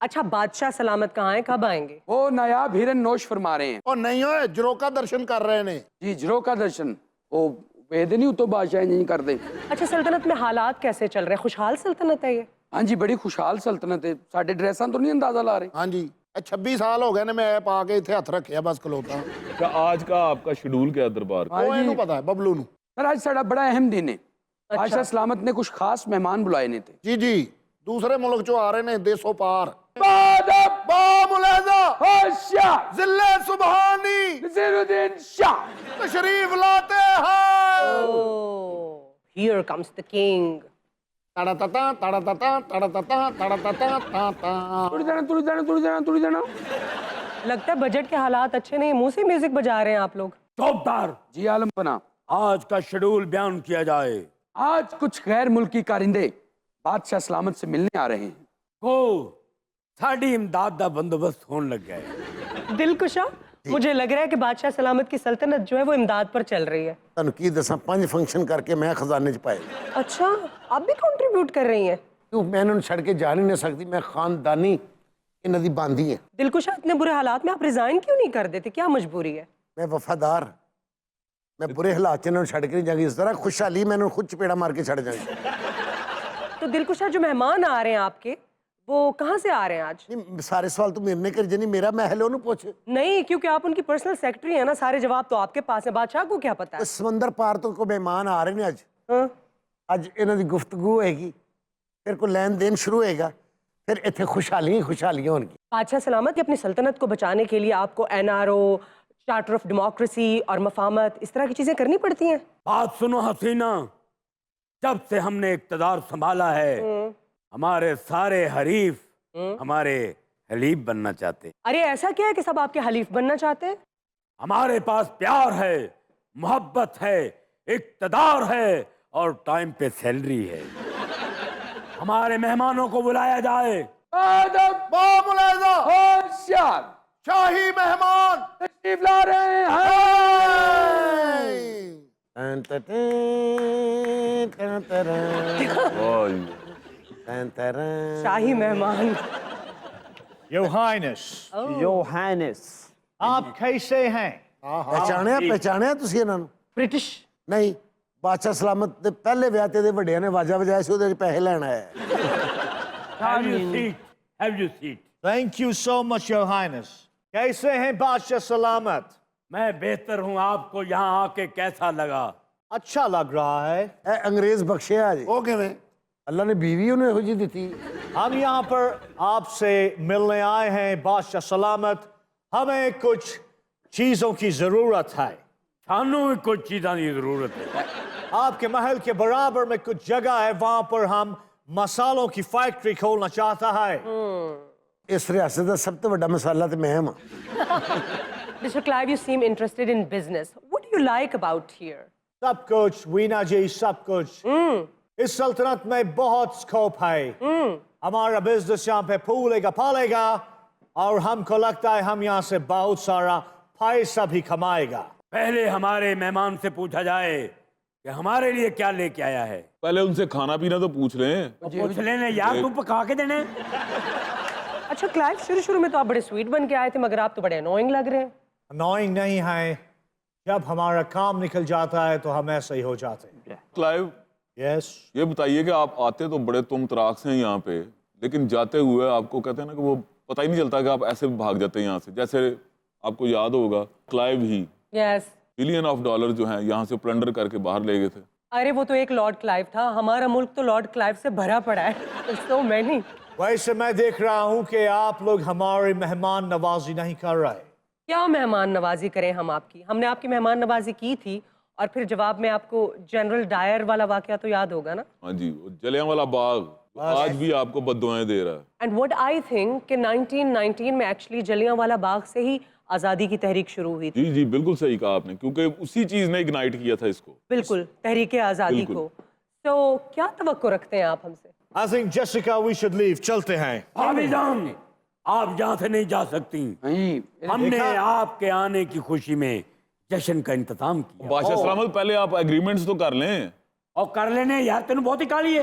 اچھا بادشاہ سلامت کہاں ہیں, کب آئیں گے؟ وہ نایاب ہرن نوش فرما رہے ہیں. اور نہیں ہوئے جروکا درشن کر رہے ہیں. جی جرو کا درشن وہ وید نہیں تو بادشاہ نہیں کر دے. اچھا سلطنت میں حالات کیسے چل رہے ہیں؟ خوشحال سلطنت ہے یہ؟ ہاں جی بڑی خوشحال سلطنت ہے. ساڈے ڈریساں تو نہیں اندازہ لا رہے. ہاں جی 26 سال ہو گئے نے میں ایپ آ کے اتنے ہاتھ رکھیا بس کلوتا. کیا آج کا آپ کا شیڈول کیا دربار کا؟ وہ اینو پتا ہے ببلو نو. سر آج ساڑا بڑا اہم دن ہے. بادشاہ سلامت نے کچھ خاص مہمان بلائے نے تھے. جی جی دوسرے ملک چو آ رہے ہیں دیسو پار. بادب با ملیزہ شاہ ذلِ سبحانی نصیر الدین شاہ تشریف لاتے ہیں. Oh, here comes the king. تڑا تتا تڑا تتا تڑا تتا تڑا تتا تا تا. توڑی دینا توڑی دینا توڑی دینا توڑی دینا. لگتا ہے بجٹ کے حالات اچھے نہیں, منہ سے میوزک بجا رہے ہیں آپ لوگ. چوبدار جی عالم پناہ. آج کا شیڈول بیان کیا جائے. آج کچھ غیر ملکی کارندے بادشاہ سلامت سے ملنے آ رہے ہیں. کو ساڑی امداد دا بندوبست ہون لگ گیا ہے. دلکشا, مجھے لگ رہا ہے کہ بادشاہ سلامت کی سلطنت جو ہے وہ امداد پر چل رہی ہے. تنقید دساں 5 فنکشن کر کے میں خزانے چ پائے. اچھا آپ بھی کنٹریبیوٹ کر رہی ہیں؟ کیوں میں انہوں چھڑ کے جا نہیں سکتی. میں خاندانی انہوں دی باندھی ہیں. دلکشا اتنے برے حالات میں آپ ریزائن کیوں نہیں کر دیتے, کیا مجبوری ہے؟ میں وفادار, میں برے حالات چ انہوں چھڑ کے نہیں جاؤں گی. اس طرح خوشحالی میں انہوں خود چپیڑا مار کے چھڑ جاؤں گی. تو دلکشا جو مہمان آ رہے ہیں آپ کے وہ کہاں سے آ رہے ہیں آج؟ نہیں سارے سوال تو میرے نے کر جانی, میرا محل ہے انہوں پوچھے. نہیں کیونکہ آپ ان کی پرسنل سیکٹری ہیں نا, سارے جواب تو آپ کے پاس ہیں. بادشاہ کو کیا پتا ہے؟ سمندر پار تو کو مہمان آ رہے ہیں آج. ہاں؟ اج انہوں دی گفتگو ہوئے گی, پھر کو لین دین شروع ہوئے گا, پھر اتنے خوشحالیاں ہوں گی. بادشاہ سلامت اپنی سلطنت کو بچانے کے لیے آپ کو NRO, چارٹر آف ڈیموکریسی اور مفاہمت اس طرح کی چیزیں کرنی پڑتی ہیں. بات سنو حسینہ, جب سے ہم نے اقتدار سنبھالا ہے ہمارے سارے حریف ہمارے حلیف بننا چاہتے. ارے ایسا کیا ہے کہ سب آپ کے حلیف بننا چاہتے ہیں؟ ہمارے پاس پیار ہے, محبت ہے, اقتدار ہے اور ٹائم پہ سیلری ہے. ہمارے مہمانوں کو بلایا جائے. بادب با ملیزہ شاہ شاہی مہمان تشریف لا رہے ہیں. شاہی مہمان. Your Highness, آپ کیسے ہیں؟ پہچانے تسی انہوں نے؟ برٹش. نہیں, بادشاہ سلامت دے پہلے ویاتے دے وڈیاں نے واجہ بجائے سے ادھر پیسے لینا ہے. Have your seat. Have your seat. Thank you so much, Your Highness. کیسے ہیں بادشاہ سلامت؟ میں بہتر ہوں. آپ کو یہاں آ کے کیسا لگا؟ اچھا لگ رہا ہے. اے انگریز بخشے آج. وہ میں اللہ نے بیوی انہیں ہو جی دیتی. ہم یہاں پر آپ سے ملنے آئے ہیں بادشاہ سلامت. ہمیں کچھ چیزوں کی ضرورت ہے. سانوں میں کچھ چیزاں کی ضرورت ہے. آپ کے محل کے برابر میں کچھ جگہ ہے, وہاں پر ہم مسالوں کی فیکٹری کھولنا چاہتا ہے. اس ریاست کا سب تو بڑا مسالہ تو میں ہوں. Mr. Clive, you seem interested in business. What do you like about here? سب کچھ وینا جی, سب کچھ. اس سلطنت میں بہت سکوپ ہے. ہمارا بزنس یہاں پہ پھولے گا پھالے گا, اور ہم کو لگتا ہے ہم یہاں سے بہت سارا پیسہ بھی کمائے گا. پہلے ہمارے مہمان سے پوچھا جائے کہ ہمارے لیے کیا لے کے آیا ہے. پہلے ان سے کھانا پینا تو پوچھ لیں. پوچھ لینے یار, تم پکا کے دینے. اچھا کلائیو, شروع میں تو آپ بڑے سویٹ بن کے آئے تھے, مگر آپ تو بڑے انوائنگ لگ رہے ہیں. انوائنگ نہیں ہے, جب ہمارا کام نکل جاتا ہے تو ہم ایسے ہی ہو جاتے ہیں. کلائیو یس, یہ بتائیے کہ آپ آتے تو بڑے تم تراک سے ہیں یہاں پہ, لیکن جاتے ہوئے آپ کو کہتے ہیں نا کہ وہ پتہ ہی نہیں چلتا کہ آپ ایسے بھاگ جاتے ہیں یہاں سے. جیسے آپ کو یاد ہوگا Clive he yes, billion of dollar جو ہیں یہاں سے پلنڈر کر کے باہر لے گئے تھے. ارے وہ تو ایک لارڈ کلائیو تھا, ہمارا ملک تو لارڈ کلائیو سے بھرا پڑا ہے. So many. ویسے میں دیکھ رہا ہوں کہ آپ لوگ ہماری مہمان نوازی نہیں کر رہے. کیا مہمان نوازی کریں ہم آپ کی؟ ہم نے آپ کی مہمان نوازی کی تھی, اور پھر جواب میں آپ کو جنرل ڈائر والا واقعہ تو یاد ہوگا نا. ہاں جی, جلیاں والا باغ آج بھی آپ کو بددعائیں دے رہا ہے. اینڈ وٹ آئی تھنک کہ 1919 میں ایکچولی جلیاں والا باغ سے ہی آزادی کی تحریک شروع ہوئی تھی. جی جی بالکل صحیح کہا آپ نے, کیونکہ اسی چیز نے اگنائٹ کیا تھا اس کو. بالکل, تحریک آزادی کو. تو کیا توقع رکھتے ہیں آپ ہم سے؟ I think Jessica we should leave. چلتے ہیں. بھابی جان, آپ یہاں سے نہیں جا سکتی. ہم نے آپ کے آنے کی خوشی میں جشن کا انتظام کیا. بادشاہ سلامت پہلے آپ ایگریمنٹس تو کر لیں. اور کر لینے یار, تینوں بہت ہی کالی ہے.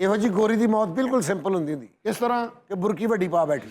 ਇਹੋ ਜੀ ਗੋਰੀ ਦੀ ਮੌਤ ਬਿਲਕੁਲ ਸਿੰਪਲ ਹੁੰਦੀ ਹੁੰਦੀ। ਕਿਸ ਤਰ੍ਹਾਂ ਕਿ ਬੁਰਕੀ ਵੱਡੀ ਪਾ ਬੈਠੀ।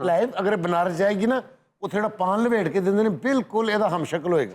ਲਾਈਵ ਅਗਰ ਬਨਾਰਸ ਜਾਏਗੀ ਨਾ, ਉੱਥੇ ਜਿਹੜਾ ਪਾਨ ਲਵੇਟ ਕੇ ਦਿੰਦੇ ਨੇ, ਬਿਲਕੁਲ ਇਹਦਾ ਹਮਸ਼ਕਲ ਹੋਏਗਾ।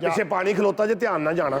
ਪਿੱਛੇ ਪਾਣੀ ਖਲੋਤਾ ਜੇ, ਧਿਆਨ ਨਾਲ ਜਾਣਾ।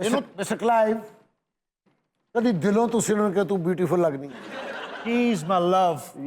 ਮਿਸਟਰ ਕਲਾਈਵ, ਕਦੀ ਦਿਲੋਂ ਤੁਸੀਂ ਉਹਨਾਂ ਨੂੰ ਕਿਹਾ ਤੂੰ ਬਿਊਟੀਫੁਲ ਲੱਗਦੀ। Please, my love.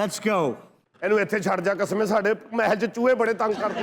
Let's go. ਇਹਨੂੰ ਇੱਥੇ ਛੱਡ ਜਾ, ਕਸਮੇ ਸਾਡੇ ਮਹਿਲ 'ਚ ਚੂਹੇ ਬੜੇ ਤੰਗ ਕਰਦੇ।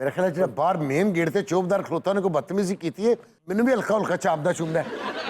ਮੇਰੇ ਖਿਆਲ ਜਿਹੜਾ ਬਾਹਰ ਮੇਨ ਗੇਟ ਤੇ ਚੌਬਦਾਰ ਖਲੋਤਾ ਉਹਨੇ ਕੋਈ ਬਦਤਮੀਜ਼ੀ ਕੀਤੀ ਹੈ। ਮੈਨੂੰ ਵੀ ਹਲਕਾ ਹਲਕਾ ਚਾਪਦਾ ਚੁੰਮਦਾ ਹੈ।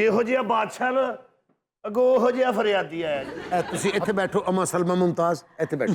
ਜਿਹੋ ਜਿਹਾ ਬਾਦਸ਼ਾਹ ਨਾ, ਅੱਗੋਂ ਉਹੋ ਜਿਹਾ ਫਰਿਆਦੀ ਆਇਆ ਜੀ। ਇਹ ਤੁਸੀਂ ਇੱਥੇ ਬੈਠੋ, ਅਮਾ ਸਲਮਾ ਮੁਮਤਾਜ਼ ਇੱਥੇ ਬੈਠੋ।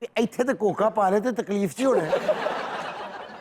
ਤੇ ਇੱਥੇ ਤੇ ਕੋਕਾ ਪਾ ਲੈ ਤੇ ਤਕਲੀਫ ਚ ਹੀ ਹੋਣਾ ਹੈ।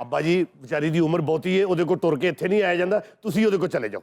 ਅੱਬਾ ਜੀ ਵਿਚਾਰੀ ਦੀ ਉਮਰ ਬਹੁਤੀ ਹੈ, ਉਹਦੇ ਕੋਲ ਤੁਰ ਕੇ ਇੱਥੇ ਨਹੀਂ ਆਇਆ ਜਾਂਦਾ, ਤੁਸੀਂ ਉਹਦੇ ਕੋਲ ਚਲੇ ਜਾਓ।